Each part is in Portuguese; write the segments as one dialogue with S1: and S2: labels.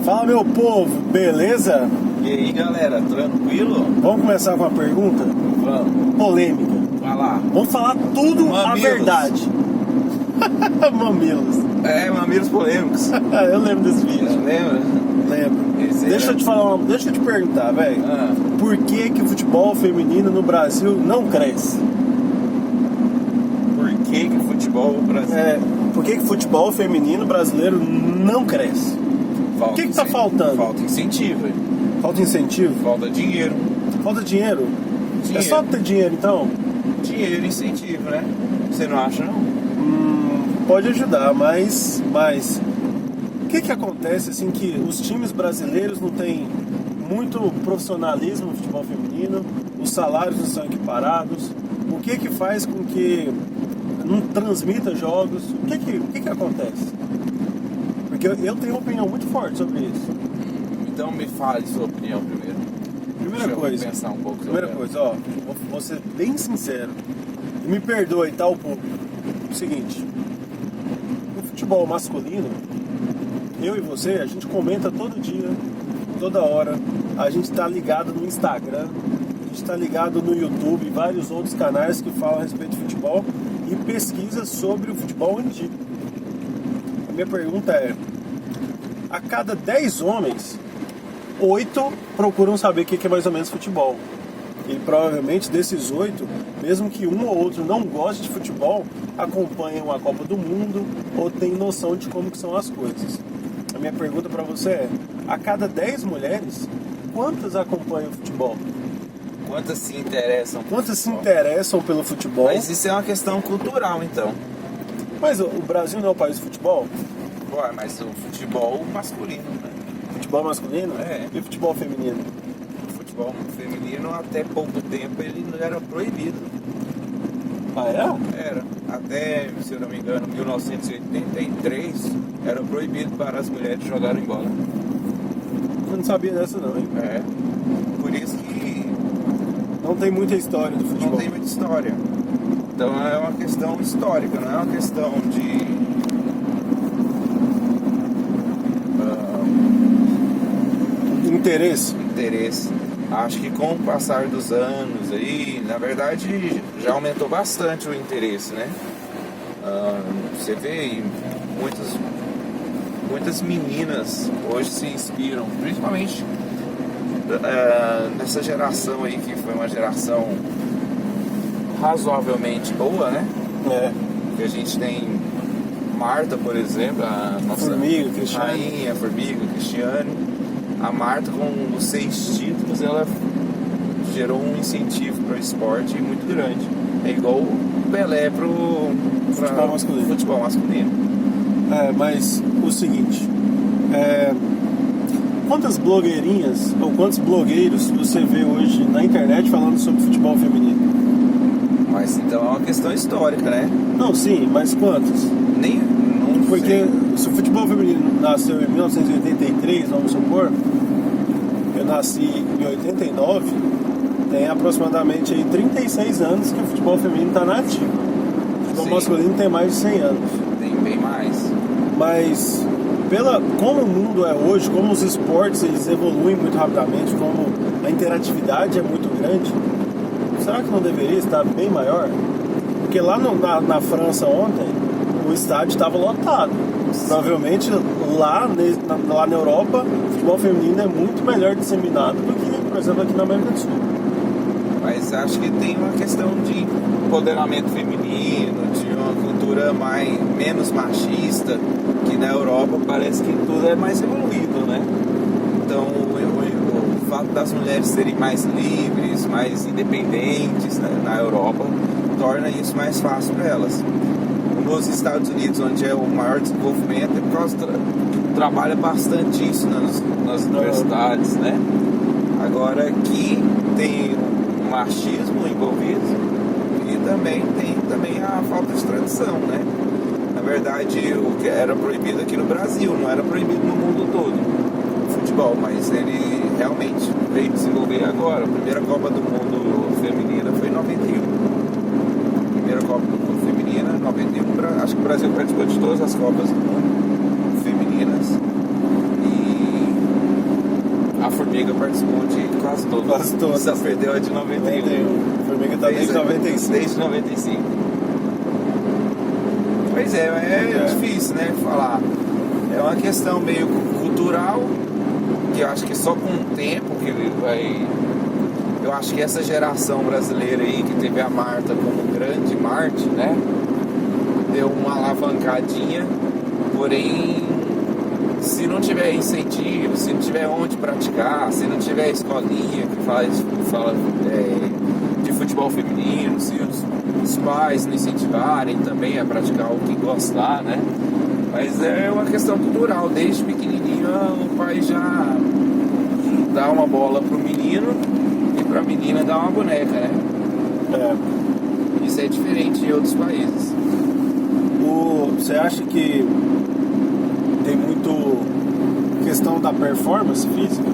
S1: Fala, meu povo, beleza?
S2: E aí, galera, tranquilo?
S1: Vamos começar com uma pergunta?
S2: Vamos.
S1: Polêmica.
S2: Vai lá.
S1: Vamos falar tudo a
S2: Mamilos.
S1: verdade. Mamilos.
S2: Mamilos polêmicos.
S1: Eu lembro desse vídeo.
S2: Lembra?
S1: Lembro.
S2: Esse
S1: Deixa
S2: era-
S1: eu te falar, deixa eu te perguntar, velho. Por que o futebol feminino no Brasil não cresce?
S2: Por que o futebol brasileiro
S1: Por que o futebol feminino brasileiro não cresce?
S2: falta?
S1: O que tá faltando?
S2: Falta incentivo,
S1: Falta incentivo?
S2: falta dinheiro.
S1: Falta dinheiro? É
S2: Dinheiro.
S1: só ter dinheiro, então?
S2: Dinheiro e incentivo, né? Você não acha, não?
S1: Pode ajudar, mas o que acontece assim que os times brasileiros não têm muito profissionalismo no futebol feminino, os salários não são equiparados, o que faz com que não transmita jogos, o que acontece? Porque eu tenho uma opinião muito forte sobre isso.
S2: Então me fale sua opinião primeiro.
S1: Primeira
S2: Deixa
S1: coisa,
S2: eu pensar um pouco sobre
S1: primeira
S2: ela.
S1: coisa, ó, vou ser bem sincero, e me perdoe, tá, o público. O seguinte, o futebol masculino, eu e você, a gente comenta todo dia, toda hora, a gente tá ligado no Instagram, a gente tá ligado no YouTube e vários outros canais que falam a respeito de futebol e pesquisa sobre o futebol antigo. A minha pergunta é, a cada 10 homens, 8 procuram saber o que é mais ou menos futebol. E provavelmente desses 8, mesmo que um ou outro não goste de futebol, acompanham a Copa do Mundo ou tem noção de como que são as coisas. A minha pergunta para você é, a cada 10 mulheres, quantas acompanham o futebol?
S2: Quantas se interessam? por
S1: Quantas se
S2: futebol?
S1: interessam pelo futebol?
S2: Mas isso é uma questão cultural, então.
S1: Mas o Brasil não é o país de futebol?
S2: Ué, mas o futebol masculino, né?
S1: Futebol masculino?
S2: É.
S1: E futebol feminino?
S2: O futebol feminino, até pouco tempo, ele não era proibido.
S1: Ah, é?
S2: Era. Até, se eu não me engano, 1983, era proibido para as mulheres jogarem bola.
S1: Eu não sabia dessa não, hein?
S2: É. Por isso que
S1: Não tem muita história do futebol.
S2: não tem muita história. Então é uma questão histórica, não é uma questão de...
S1: Interesse?
S2: interesse. Acho que com o passar dos anos aí, na verdade, já aumentou bastante o interesse, né? Você vê aí, muitas meninas hoje se inspiram, principalmente nessa geração aí, que foi uma geração razoavelmente boa, né?
S1: É.
S2: Que a gente tem Marta, por exemplo, a nossa
S1: Formiga, Cristiane.
S2: rainha, Formiga, Cristiane. A Marta, com os 6 títulos, ela gerou um incentivo para o esporte muito grande. É igual o Pelé pro
S1: Futebol masculino.
S2: futebol masculino.
S1: Mas o seguinte, quantas blogueirinhas ou quantos blogueiros você vê hoje na internet falando sobre futebol feminino?
S2: Mas então é uma questão histórica, né?
S1: Não, sim, mas quantos?
S2: Não
S1: Porque
S2: sei.
S1: se o futebol feminino nasceu em 1983, vamos supor, eu nasci em 89, tem aproximadamente aí 36 anos que o futebol feminino está na ativa. O futebol
S2: Sim.
S1: masculino tem mais de 100 anos.
S2: Tem bem mais.
S1: Mas como o mundo é hoje, como os esportes eles evoluem muito rapidamente, como a interatividade é muito grande, será que não deveria estar bem maior? Porque lá na França ontem, o estádio estava lotado. Provavelmente lá na Europa, o futebol feminino é muito melhor disseminado do que, por exemplo, aqui na América do Sul.
S2: Mas acho que tem uma questão de empoderamento feminino, de uma cultura menos machista, que na Europa parece que tudo é mais evoluído, né? Então o fato das mulheres serem mais livres, mais independentes, né, na Europa, torna isso mais fácil para elas. Nos Estados Unidos, onde é o maior desenvolvimento, é por causa trabalha bastante isso nas universidades, né? Agora aqui tem o machismo envolvido e também tem a falta de tradição, né? Na verdade, o que era proibido aqui no Brasil não era proibido no mundo todo, o futebol, mas ele realmente veio desenvolver agora. A primeira Copa do Mundo feminina foi em 91. Primeira Copa do Mundo feminina, 91. Acho que o Brasil participou de todas as Copas do Mundo femininas. E Formiga participou de quase todas.
S1: Quase todas.
S2: Só perdeu a de 91.
S1: Formiga tá desde 95.
S2: Desde 95. Pois é difícil, né, falar. É uma questão meio cultural, que eu acho que só com o tempo que ele vai... Eu acho que essa geração brasileira aí, que teve a Marta como grande Marte, né, deu uma alavancadinha, porém, se não tiver incentivo, se não tiver onde praticar, se não tiver escolinha que fala de futebol feminino, se os pais não incentivarem também a praticar o que gostar, né? Mas é uma questão cultural, desde pequenininho o pai já dá uma bola pro menino e pra menina dá uma boneca, né? Isso é diferente em outros países.
S1: Você acha que tem muito questão da performance física?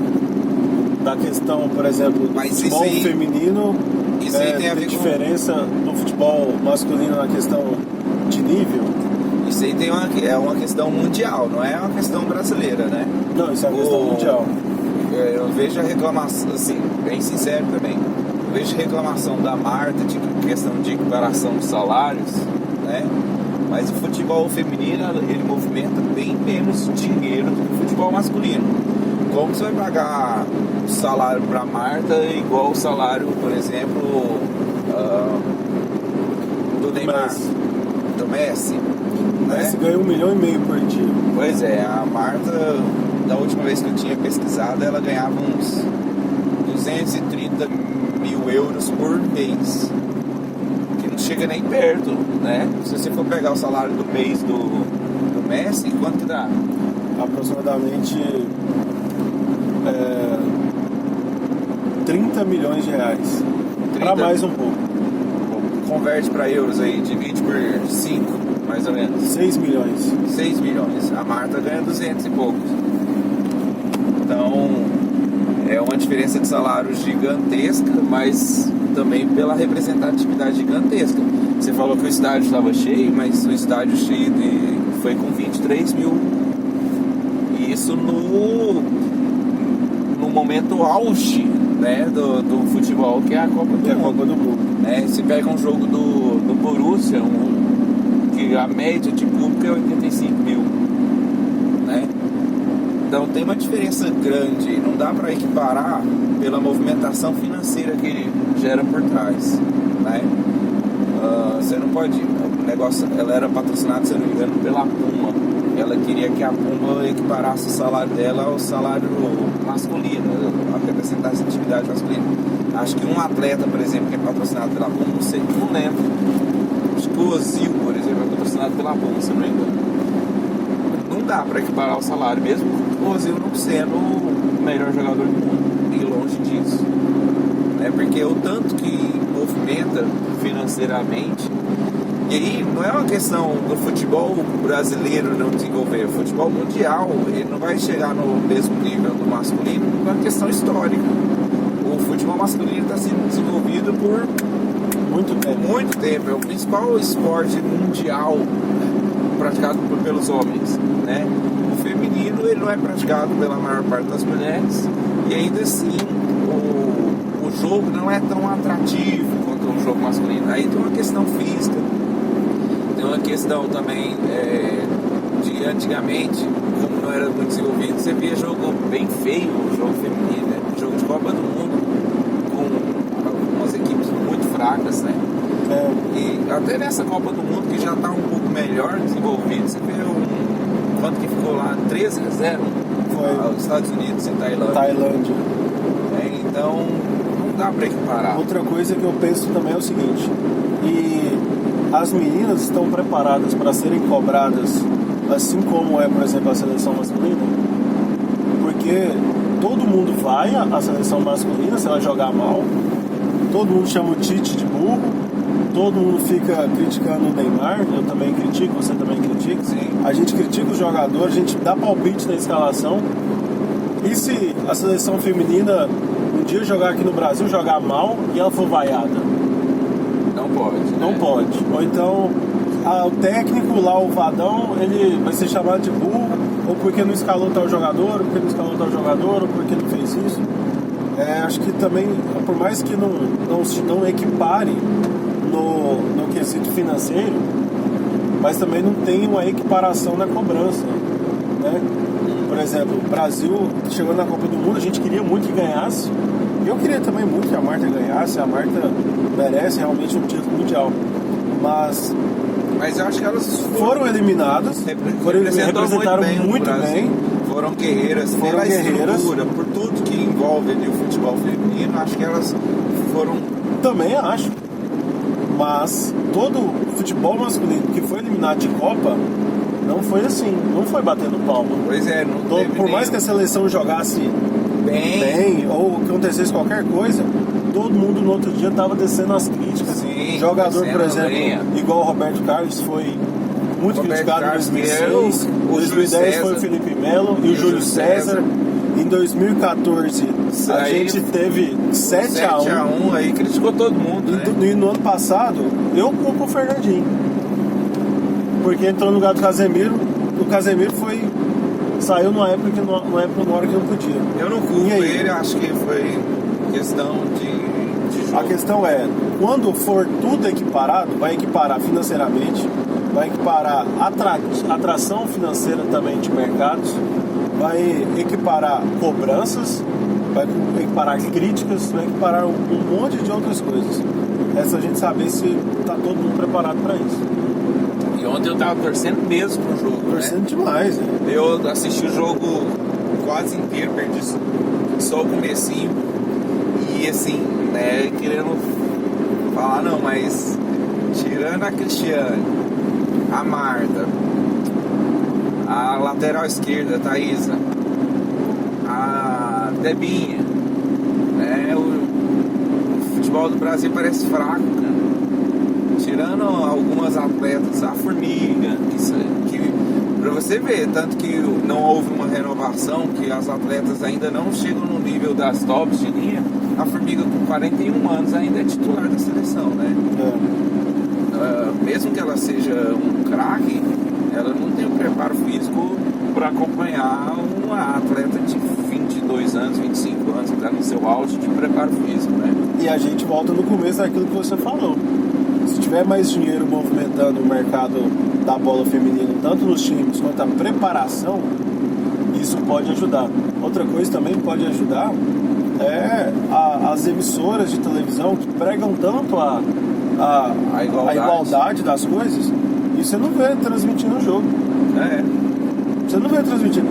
S1: Da questão, por exemplo, do futebol feminino,
S2: isso aí tem a ver
S1: diferença do futebol masculino na questão de nível?
S2: Isso aí é uma questão mundial, não é uma questão brasileira, né?
S1: Não, isso é uma questão mundial.
S2: Eu vejo a reclamação, assim, bem sincero também, eu vejo a reclamação da Marta de questão de equiparação de salários, né? Mas o futebol feminino, ele movimenta bem menos dinheiro do que o futebol masculino. Como você vai pagar o salário para Marta igual o salário, por exemplo, do Neymar, do Messi?
S1: Messi ganha 1,5 milhão por dia.
S2: Pois é, a Marta, da última vez que eu tinha pesquisado, ela ganhava uns 230 mil euros por mês. Chega nem perto, né? Se você for pegar o salário do mês do Messi, quanto que dá?
S1: Aproximadamente 30 milhões de reais. Para mais um pouco.
S2: Converte para euros aí, divide por 5, mais ou menos.
S1: 6 milhões.
S2: 6 milhões. A Marta ganha 200 e poucos. Então, é uma diferença de salário gigantesca, mas também pela representatividade gigantesca. Você falou que o estádio estava cheio, mas o estádio cheio foi com 23 mil. E isso no momento auge, né, do futebol, que é a Copa do Mundo. Né? Se pega um jogo do Borussia, que a média de público é 85 mil. Né? Então tem uma diferença grande, não dá para equiparar pela movimentação financeira que ele gera por trás, né? Você não pode, o negócio, ela era patrocinada, se eu não me engano, pela Puma. Ela queria que a Puma equiparasse o salário dela ao salário masculino, a representatividade masculina. Acho que um atleta, por exemplo, que é patrocinado pela Puma, não lembro. Acho que o Ozil, por exemplo, é patrocinado pela Puma, se eu não me engano. Não dá para equiparar o salário, mesmo o Ozil não sendo o melhor jogador do mundo, e longe disso, né? Porque o tanto que movimenta financeiramente, e aí não é uma questão do futebol brasileiro não desenvolver, o futebol mundial ele não vai chegar no mesmo nível do masculino, é uma questão histórica. O futebol masculino está sendo desenvolvido por muito tempo, é o principal esporte mundial praticado pelos homens, né? O feminino ele não é praticado pela maior parte das mulheres, e ainda assim o jogo não é tão atrativo quanto um jogo masculino. Aí tem uma questão física, tem uma questão também de antigamente, como não era muito desenvolvido, você via jogo bem feio, o jogo feminino, né? Jogo de Copa do Mundo com umas equipes muito fracas, né? E até nessa Copa do Mundo, que já está um pouco melhor desenvolvido, você vê quanto que ficou lá, 13-0, foi os Estados Unidos e Tailândia. Então não dá para equiparar.
S1: Outra coisa que eu penso também é o seguinte, e as meninas estão preparadas para serem cobradas assim como é, por exemplo, a seleção masculina? Porque todo mundo vai à seleção masculina se ela jogar mal, todo mundo chama o Tite de burro, todo mundo fica criticando o Neymar, eu também critico, você também critica.
S2: Sim.
S1: A gente critica o jogador, a gente dá palpite na escalação. E se a seleção feminina um dia jogar aqui no Brasil, jogar mal e ela for vaiada?
S2: Não pode.
S1: Não pode. Ou então o técnico lá, o Vadão, ele vai ser chamado de burro, ou porque não escalou tal jogador, ou porque não escalou tal jogador, ou porque não fez isso. Acho que também, por mais que não equipare no quesito financeiro, mas também não tem uma equiparação na cobrança, né? Por exemplo, o Brasil chegou na Copa do Mundo, a gente queria muito que ganhasse. Eu queria também muito que a Marta ganhasse, a Marta merece realmente um título mundial. Mas
S2: eu acho que elas
S1: foram eliminadas, representaram muito bem.
S2: Foram guerreiras, pela estrutura, por tudo que envolve ali o futebol feminino, acho que elas foram...
S1: Também acho. Mas todo o futebol masculino que foi eliminado de Copa não foi assim, não foi batendo palma.
S2: Pois é, não teve
S1: por mais que a seleção jogasse bem ou que acontecesse qualquer coisa, todo mundo no outro dia estava descendo as críticas.
S2: Sim,
S1: jogador, por exemplo, igual o Roberto Carlos, foi muito criticado em 2006. Em 2010 foi o Felipe Melo e o Júlio César. Em 2014 a gente teve 7-1
S2: aí, criticou todo mundo, né?
S1: E no ano passado eu culpo o Fernandinho, porque entrou no lugar do Casemiro. O Casemiro saiu numa hora que não podia.
S2: Eu não culpo ele, acho que foi questão de jogo.
S1: A questão é, quando for tudo equiparado, vai equiparar financeiramente, vai equiparar atração financeira também de mercados, vai equiparar cobranças, vai equiparar críticas, vai equiparar um monte de outras coisas. É só a gente saber se está todo mundo preparado para isso.
S2: E ontem eu tava torcendo mesmo pro jogo,
S1: torcendo demais, né?
S2: Eu assisti o jogo quase inteiro, perdi só o comecinho. E assim, né, querendo falar não, mas tirando a Cristiane, a Marta, a lateral esquerda, a Thaísa, a Debinha, né, o futebol do Brasil parece fraco, cara. Tirando algumas atletas, a Formiga, que pra você ver, tanto que não houve uma renovação, que as atletas ainda não chegam no nível das tops de linha, a Formiga com 41 anos ainda é titular da seleção, né? Mesmo que ela seja um craque, ela não tem o preparo físico para acompanhar uma atleta de 22 anos, 25 anos, que está no seu auge de preparo físico, né?
S1: E a gente volta no começo daquilo que você falou. Se tiver mais dinheiro movimentando o mercado da bola feminina, tanto nos times quanto a preparação, isso pode ajudar. Outra coisa também pode ajudar é as emissoras de televisão que pregam tanto a igualdade das coisas, e você não vê transmitindo o jogo. Você não vê transmitindo.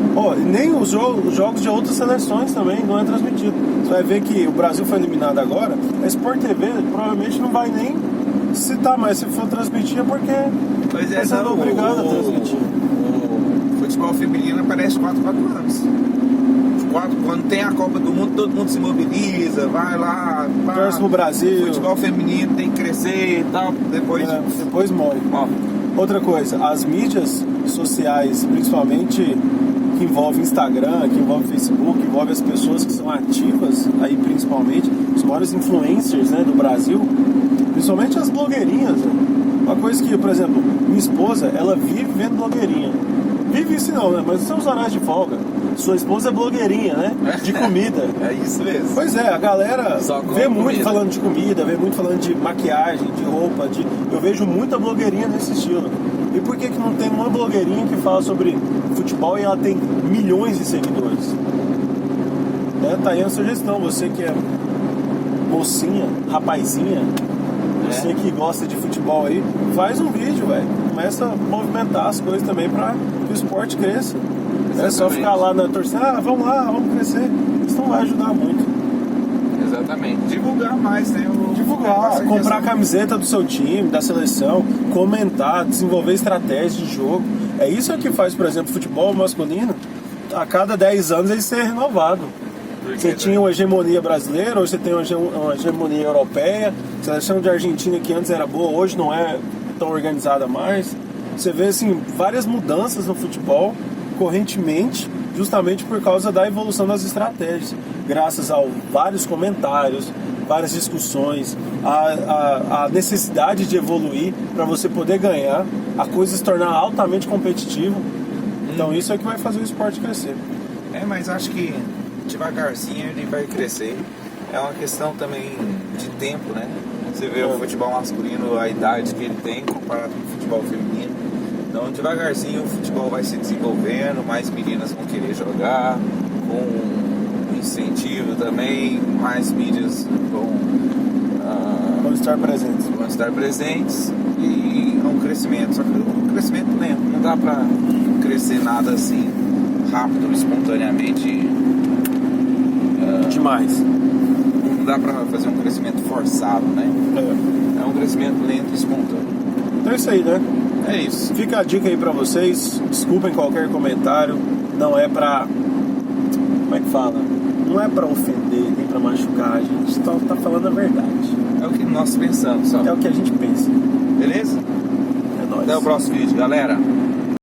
S1: Nem os jogos de outras seleções também não é transmitido. Você vai ver que o Brasil foi eliminado agora, a Sport TV provavelmente não vai nem citar, mas se for transmitir é porque
S2: é
S1: sendo obrigado a transmitir.
S2: O futebol feminino aparece 4 anos. Quando tem a Copa do Mundo, todo mundo se mobiliza, vai lá,
S1: torce pro Brasil.
S2: O futebol feminino tem que crescer e tal,
S1: depois morre. Outra coisa, as mídias sociais, principalmente que envolve Instagram, que envolve Facebook, que envolve as pessoas que são ativas aí, principalmente os maiores influencers, né, do Brasil, principalmente as blogueirinhas, né? Uma coisa que, por exemplo, minha esposa, ela vive vendo blogueirinha. Vive isso não, né? Mas são os horários de folga. Sua esposa é blogueirinha, né? De comida.
S2: É isso mesmo.
S1: Pois é, a galera vê muito comida. Falando de comida, vê muito falando de maquiagem, de roupa, eu vejo muita blogueirinha nesse estilo. E por que não tem uma blogueirinha que fala sobre futebol e ela tem milhões de seguidores? Tá aí a sugestão, você que é mocinha, rapazinha, você que gosta de futebol aí, faz um vídeo, velho. Começa a movimentar as coisas também para que o esporte cresça. Exatamente. É só ficar lá na torcida, vamos lá, vamos crescer. Isso não vai ajudar muito.
S2: Exatamente. Divulgar mais, né?
S1: Divulgar, comprar a camiseta do seu time, da seleção, comentar, desenvolver estratégia de jogo. É isso que faz, por exemplo, futebol masculino, a cada 10 anos ele ser renovado. Você tinha uma hegemonia brasileira, hoje você tem uma hegemonia europeia. A seleção de Argentina, que antes era boa, hoje não é tão organizada mais. Você vê assim, várias mudanças no futebol correntemente justamente por causa da evolução das estratégias, graças a vários comentários, várias discussões, a necessidade de evoluir para você poder ganhar, a coisa se tornar altamente competitiva. Então isso é que vai fazer o esporte crescer.
S2: Mas acho que devagarzinho ele vai crescer. É uma questão também de tempo, né? Você vê o futebol masculino, a idade que ele tem comparado com o futebol feminino. Então devagarzinho o futebol vai se desenvolvendo, mais meninas vão querer jogar, com incentivo também, mais mídias
S1: Vão estar
S2: presentes e é um crescimento, só que um crescimento lento, não dá pra crescer nada assim rápido, espontaneamente.
S1: Demais.
S2: Não dá pra fazer um crescimento forçado, né? É um crescimento lento e espontâneo.
S1: Então é isso aí, né?
S2: É isso.
S1: Fica a dica aí pra vocês, desculpem qualquer comentário, não é pra... Como é que fala? Não é pra ofender, nem pra machucar, a gente tá falando a verdade.
S2: É o que nós pensamos, só.
S1: É o que a gente pensa.
S2: Beleza?
S1: É nóis.
S2: Até o próximo vídeo, galera.